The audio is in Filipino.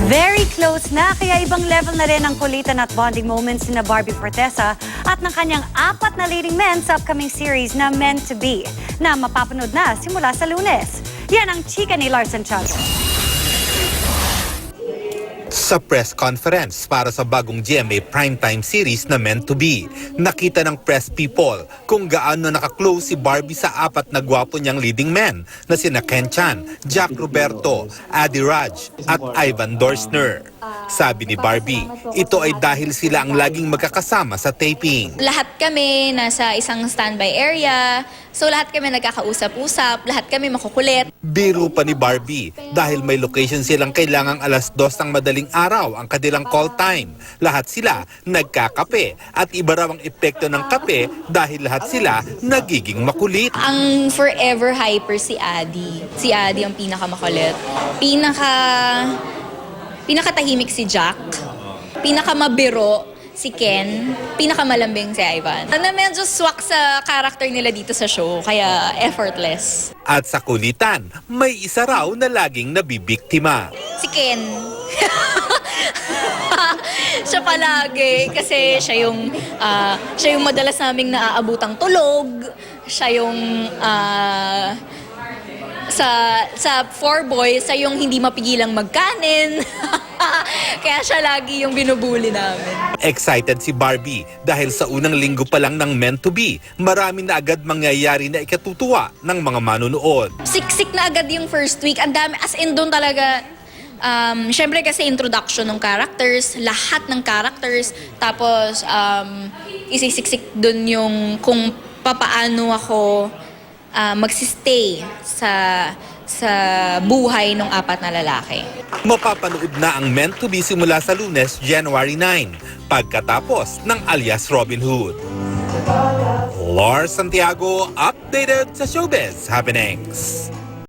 Very close na, kaya ibang level na rin ang kulitan at bonding moments ni Barbie Fortesa at ng kanyang 4 na leading men sa upcoming series na Meant to Be na mapapanood na simula sa Lunes. Yan ang chika ni Larson Tiago. Sa press conference para sa bagong GMA primetime series na Meant to Be, nakita ng press people kung gaano nakaklose si Barbie sa 4 na gwapo niyang leading men na sina Ken Chan, Jack Roberto, Adi Raj at Ivan Dorsner. Sabi ni Barbie, ito ay dahil sila ang laging magkakasama sa taping. Lahat kami nasa isang standby area, so lahat kami nagkakausap-usap, lahat kami makukulit. Biro pa ni Barbie dahil may location silang kailangang 2:00 ng madaling araw ang kanilang call time. Lahat sila nagkakape at iba raw ang epekto ng kape dahil lahat sila nagiging makulit. Ang forever hyper si Adi. Si Adi ang pinakamakulit. Pinakatahimik si Jack. Pinakamabiro si Ken. Pinakamalambing si Ivan. Medyo swak sa character nila dito sa show, kaya effortless. At sa kulitan, may isa raw na laging nabibiktima. Si Ken. Siya palagi kasi siya yung madalas naming naaabutang tulog. Siya yung sa 4 boys, siya yung hindi mapigilang magkanin. Kaya siya lagi yung binubuli namin. Excited si Barbie dahil sa unang linggo pa lang ng Meant to Be, marami na agad mangyayari na ikatutuwa ng mga manonood. Siksik na agad yung first week. Ang dami, as in doon talaga. Syempre kasi introduction ng characters, lahat ng characters. Tapos isisiksik doon yung kung papaano ako magsistay sa buhay ng 4 na lalaki. Mapapanood na ang Meant to Be simula sa Lunes, January 9, pagkatapos ng Alias Robin Hood. Lars Santiago, updated sa Showbiz Happenings.